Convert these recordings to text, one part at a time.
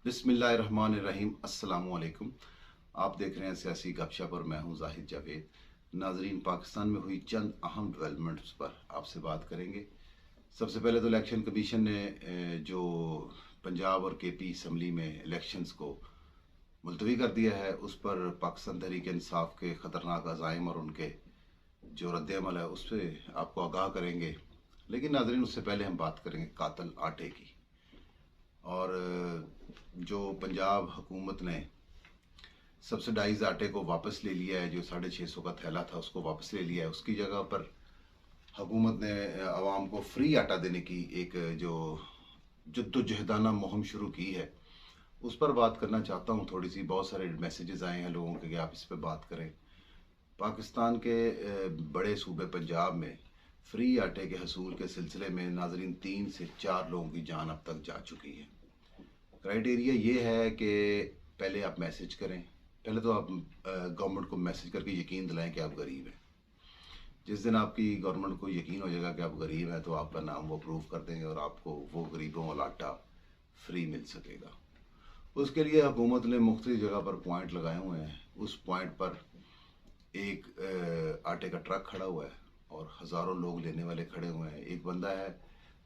बिस्मिल्लाहिर्रहमानिर्रहीम। अस्सलामु अलैकुम। आप देख रहे हैं सियासी गपशप और मैं हूं जाहिद जावेद। नाजरीन, पाकिस्तान में हुई चंद अहम डेवलपमेंट्स पर आपसे बात करेंगे। सबसे पहले तो इलेक्शन कमीशन ने जो पंजाब और केपी असम्बली में इलेक्शंस को मुलतवी कर दिया है, उस पर पाकिस्तान तहरीक इंसाफ के ख़तरनाक अज़ाइम और उनके जो रद्दअमल है उस पर आपको आगाह करेंगे। लेकिन नाजरीन, उससे पहले हम बात करेंगे कातल आटे की। और जो पंजाब हुकूमत ने सब्सिडाइज आटे को वापस ले लिया है, जो 650 का थैला था उसको वापस ले लिया है, उसकी जगह पर हुकूमत ने आवाम को फ्री आटा देने की एक जो जद्दोजहदाना मुहिम शुरू की है, उस पर बात करना चाहता हूँ। थोड़ी सी बहुत सारे मैसेजेस आए हैं लोगों के कि आप इस पर बात करें। पाकिस्तान के बड़े सूबे पंजाब में फ्री आटे के हसूल के सिलसिले में नाजरीन 3 से 4 लोगों की जान अब तक जा चुकी है। क्राइटेरिया ये है कि पहले आप मैसेज करें। पहले तो आप गवर्नमेंट को मैसेज करके यकीन दिलाएं कि आप गरीब हैं। जिस दिन आपकी गवर्नमेंट को यकीन हो जाएगा कि आप गरीब हैं, तो आपका नाम वो अप्रूव कर देंगे और आपको वो गरीबों वाला आटा फ्री मिल सकेगा। उसके लिए हुकूमत ने मुख्तलिफ जगह पर पॉइंट लगाए हुए हैं। उस पॉइंट पर एक आटे का ट्रक खड़ा हुआ है और हज़ारों लोग लेने वाले खड़े हुए हैं। एक बंदा है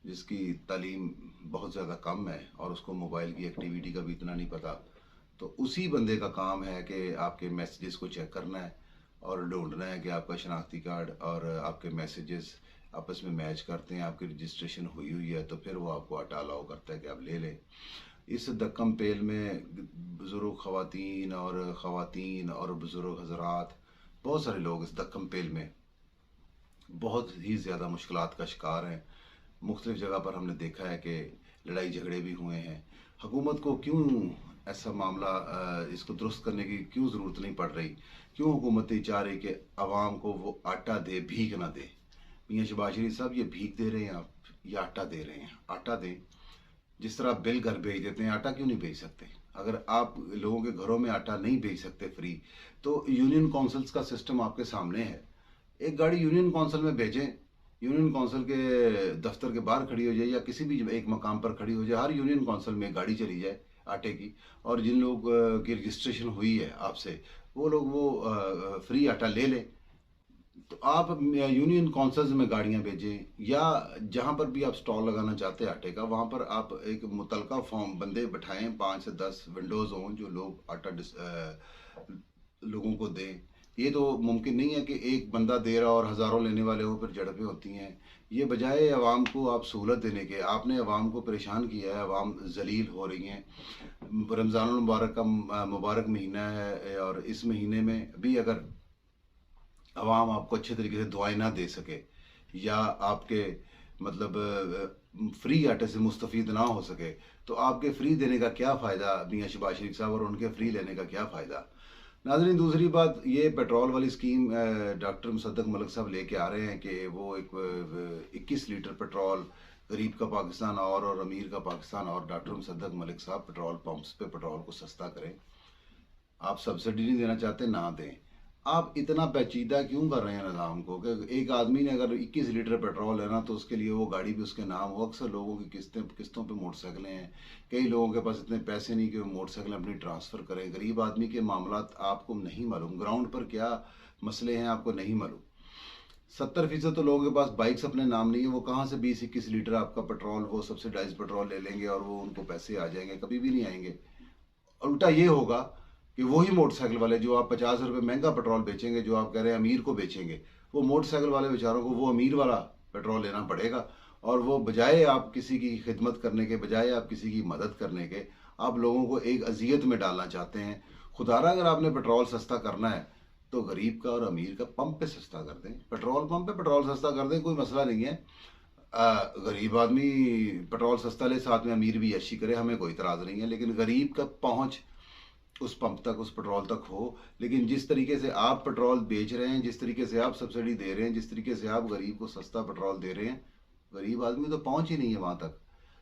जिसकी तालीम बहुत ज़्यादा कम है और उसको मोबाइल की एक्टिविटी का भी इतना नहीं पता, तो उसी बंदे का काम है कि आपके मैसेजेस को चेक करना है और ढूंढना है कि आपका शनाख्ती कार्ड और आपके मैसेजेस आपस में मैच करते हैं, आपकी रजिस्ट्रेशन हुई हुई है, तो फिर वो आपको आटा अलाउ करता है कि आप ले लें। इस दक्कम पेल में बुज़ुर्ग ख़वातीन और बुज़ुर्ग हज़रात, बहुत सारे लोग इस दक्कम पेल में बहुत ही ज़्यादा मुश्किलात का शिकार हैं। मुख्तलिफ जगह पर हमने देखा है कि लड़ाई झगड़े भी हुए हैं। हुकूमत को क्यों ऐसा मामला इसको दुरुस्त करने की क्यों ज़रूरत नहीं पड़ रही? क्यों हुकूमत ये चाह रही कि आवाम को वो आटा दे, भीख ना दे? मियाँ शहबाज शरीफ साहब, ये भीख दे रहे हैं आप या आटा दे रहे हैं? आटा दें। जिस तरह आप बिल घर भेज देते हैं, आटा क्यों नहीं भेज सकते? अगर आप लोगों के घरों में आटा नहीं भेज सकते फ्री, तो यूनियन काउंसिल्स का सिस्टम आपके सामने है। एक गाड़ी यूनियन काउंसिल में भेजें, यूनियन काउंसिल के दफ्तर के बाहर खड़ी हो जाए या किसी भी एक मकाम पर खड़ी हो जाए। हर यूनियन काउंसिल में गाड़ी चली जाए आटे की, और जिन लोग की रजिस्ट्रेशन हुई है आपसे, वो लोग वो फ्री आटा ले लें। तो आप यूनियन काउंसिल्स में गाड़ियां भेजें, या जहां पर भी आप स्टॉल लगाना चाहते हैं आटे का, वहां पर आप एक मुतलका फॉर्म बंदे बिठाएं, 5 से 10 विंडोज़ हों जो लोग आटा लोगों को दें। ये तो मुमकिन नहीं है कि एक बंदा दे रहा और हज़ारों लेने वाले हो, फिर झड़पें होती हैं। ये बजाय आवाम को आप सहूलत देने के, आपने आवाम को परेशान किया है, आवाम जलील हो रही हैं। रमज़ानुल मुबारक का मुबारक महीना है और इस महीने में भी अगर आवाम आपको अच्छे तरीके से दुआएं ना दे सके या आपके मतलब फ्री आटे से मुस्तफ़ीद ना हो सके, तो आपके फ्री देने का क्या फ़ायदा मियाँ शहबाज शरीफ साहब, और उनके फ्री लेने का क्या फ़ायदा? नाज़रीन, दूसरी बात, ये पेट्रोल वाली स्कीम डॉक्टर मुसद्दक मलिक साहब लेके आ रहे हैं कि वो एक 21 लीटर पेट्रोल गरीब का पाकिस्तान और अमीर का पाकिस्तान और डॉक्टर मुसद्दक मलिक साहब पेट्रोल पंप्स पे पेट्रोल को सस्ता करें। आप सब्सिडी नहीं देना चाहते, ना दें। आप इतना पेचीदा क्यों कर रहे हैं निज़ाम को कि एक आदमी ने अगर 21 लीटर पेट्रोल है ना, तो उसके लिए वो गाड़ी भी उसके नाम हो। अक्सर लोगों की किस्तों पे मोटरसाइकिलें हैं। कई लोगों के पास इतने पैसे नहीं कि वो मोटरसाइकिलें अपनी ट्रांसफ़र करें। गरीब आदमी के मामलात आपको नहीं मालूम, ग्राउंड पर क्या मसले हैं आपको नहीं मालूम। 70% तो लोगों के पास बाइक्स अपने नाम नहीं है। वो कहाँ से 20-21 लीटर आपका पेट्रोल, वो सब्सिडाइज पेट्रोल ले लेंगे और वो उनको पैसे आ जाएंगे? कभी भी नहीं आएंगे। उल्टा ये होगा कि वही मोटरसाइकिल वाले जो आप 50 रुपये महंगा पेट्रोल बेचेंगे, जो आप कह रहे हैं अमीर को बेचेंगे, वो मोटरसाइकिल वाले बेचारों को वो अमीर वाला पेट्रोल लेना पड़ेगा। और वो बजाय आप किसी की खिदमत करने के, बजाय आप किसी की मदद करने के, आप लोगों को एक अजियत में डालना चाहते हैं। खुदारा अगर आपने पेट्रोल सस्ता करना है तो गरीब का और अमीर का पंप पे सस्ता कर दें, पेट्रोल पंप पे पेट्रोल सस्ता कर दें, कोई मसला नहीं है। गरीब आदमी पेट्रोल सस्ता ले, साथ में अमीर भी ऐशी करे, हमें कोई इतराज़ नहीं है। लेकिन गरीब का पहुँच उस पंप तक, उस पेट्रोल तक हो। लेकिन जिस तरीके से आप पेट्रोल बेच रहे हैं, जिस तरीके से आप सब्सिडी दे रहे हैं, जिस तरीके से आप गरीब को सस्ता पेट्रोल दे रहे हैं, गरीब आदमी तो पहुंच ही नहीं है वहां तक,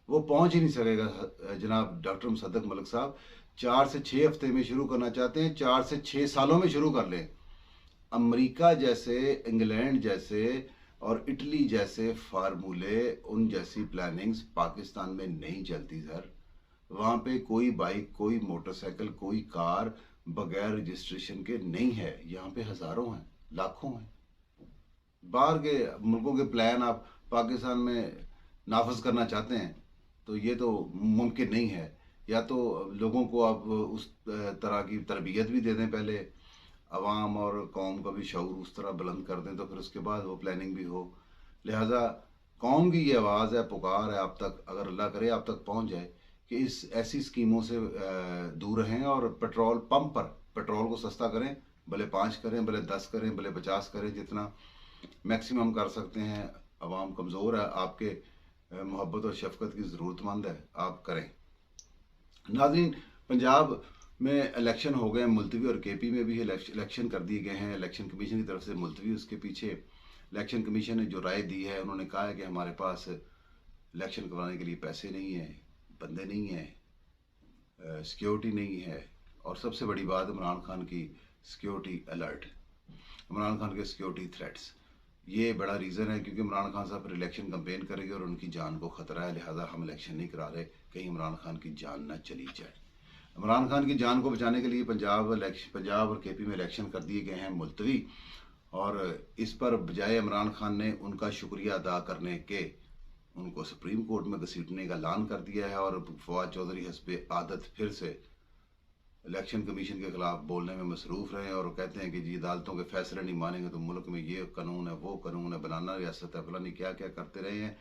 वो पहुंच ही नहीं सकेगा। जनाब डॉक्टर मुसद्दक मलिक साहब 4 से 6 हफ्ते में शुरू करना चाहते हैं, 4 से 6 सालों में शुरू कर लें। अमेरिका जैसे, इंग्लैंड जैसे और इटली जैसे फार्मूले, उन जैसी प्लानिंग्स पाकिस्तान में नहीं चलती सर। वहाँ पे कोई बाइक, कोई मोटरसाइकिल, कोई कार बगैर रजिस्ट्रेशन के नहीं है। यहाँ पे हज़ारों हैं, लाखों हैं। बाहर के मुल्कों के प्लान आप पाकिस्तान में नाफज करना चाहते हैं तो ये तो मुमकिन नहीं है। या तो लोगों को आप उस तरह की तरबियत भी दे दें, पहले अवाम और कौम का भी शऊर उस तरह बुलंद कर दें, तो फिर उसके बाद वो प्लानिंग भी हो। लिहाजा कौम की ये आवाज़ है, पुकार है आप तक, अगर अल्लाह करे आप तक पहुंच जाए कि इस ऐसी स्कीमों से दूर रहें और पेट्रोल पंप पर पेट्रोल को सस्ता करें। भले 5 करें, भले 10 करें, भले 50 करें, जितना मैक्सिमम कर सकते हैं। अवाम कमज़ोर है, आपके मोहब्बत और शफकत की ज़रूरतमंद है, आप करें। नाज़रीन, पंजाब में इलेक्शन हो गए मुलतवी और केपी में भी इलेक्शन कर दिए गए हैं इलेक्शन कमीशन की तरफ से मुलतवी। उसके पीछे इलेक्शन कमीशन ने जो राय दी है, उन्होंने कहा है कि हमारे पास इलेक्शन करवाने के लिए पैसे नहीं हैं, बंदे नहीं हैं, सिक्योरिटी नहीं है, और सबसे बड़ी बात इमरान खान की सिक्योरिटी अलर्ट, इमरान खान के सिक्योरिटी थ्रेट्स। ये बड़ा रीज़न है क्योंकि इमरान खान साहब फिर इलेक्शन कंपेन करेंगे और उनकी जान को ख़तरा है। लिहाजा हम इलेक्शन नहीं करा रहे, कहीं इमरान खान की जान ना चली जाए। इमरान खान की जान को बचाने के लिए पंजाब और केपी में इलेक्शन कर दिए गए हैं मुलतवी। और इस पर बजाय इमरान खान ने उनका शुक्रिया अदा करने के, उनको सुप्रीम कोर्ट में घसीटने का ऐलान कर दिया है। और फवाद चौधरी हस्बे आदत फिर से इलेक्शन कमीशन के खिलाफ बोलने में मसरूफ़ रहे और कहते हैं कि जी अदालतों के फैसले नहीं मानेंगे तो मुल्क में ये कानून है, वो कानून है, बनाना रियासत है, फलानी क्या क्या करते रहे हैं।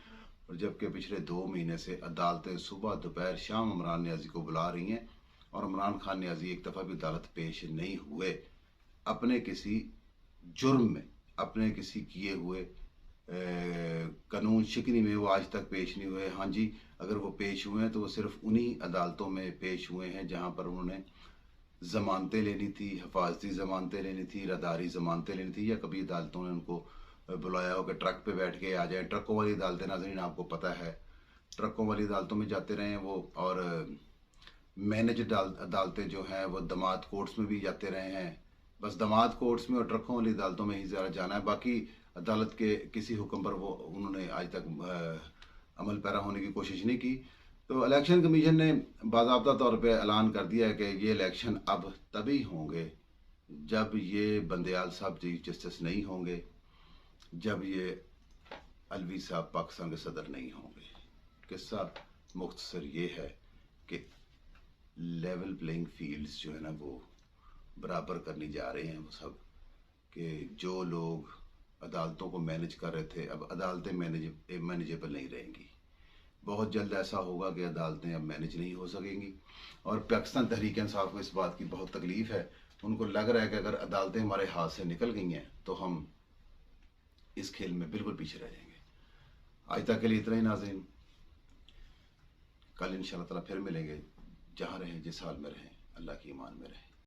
और जबकि पिछले 2 महीने से अदालतें सुबह दोपहर शाम इमरान नियाज़ी को बुला रही हैं और इमरान खान नियाज़ी एक दफ़ा भी अदालत पेश नहीं हुए अपने किसी जुर्म में, अपने किसी किए हुए कानून शिकनी में वो आज तक पेश नहीं हुए। हाँ जी, अगर वो पेश हुए हैं तो वो सिर्फ उन्हीं अदालतों में पेश हुए हैं जहाँ पर उन्होंने ज़मानतें लेनी थी, हिफाजती ज़मानतें लेनी थी, रदारी ज़मानतें लेनी थी, या कभी अदालतों ने उनको बुलाया हो कि ट्रक पे बैठ के आ जाए। ट्रकों वाली अदालतें, नाज़रीन आपको पता है, ट्रकों वाली अदालतों में जाते रहे हैं वो। और मैनेज अदालतें जो हैं वो दमात कोर्ट्स में भी जाते रहे हैं। बस दमात कोर्ट्स में और ट्रकों वाली अदालतों में ही ज़्यादा जाना है, बाकी अदालत के किसी हुक्म पर वो उन्होंने आज तक अमल पैरा होने की कोशिश नहीं की। तो इलेक्शन कमीशन ने बाज़ाब्ता तौर पे ऐलान कर दिया है कि ये इलेक्शन अब तभी होंगे जब ये बंदयाल साहब चीफ जस्टिस नहीं होंगे, जब ये अलवी साहब पाकिस्तान के सदर नहीं होंगे। किस्सा मुख्तसर ये है कि लेवल प्लेइंग फील्ड्स जो है ना वो बराबर करनी जा रहे हैं वो सब, कि जो लोग अदालतों को मैनेज कर रहे थे अब अदालतें मैनेजेबल नहीं रहेंगी। बहुत जल्द ऐसा होगा कि अदालतें अब मैनेज नहीं हो सकेंगी। और पाकिस्तान तहरीक इंसाफ को इस बात की बहुत तकलीफ़ है। उनको लग रहा है कि अगर अदालतें हमारे हाथ से निकल गई हैं तो हम इस खेल में बिल्कुल पीछे रह जाएंगे। आज तक के लिए इतना ही नाज़रीन, कल इंशाअल्लाह ताला फिर मिलेंगे। जहाँ रहें, जिस हाल में रहें, अल्लाह की ईमान में रहें।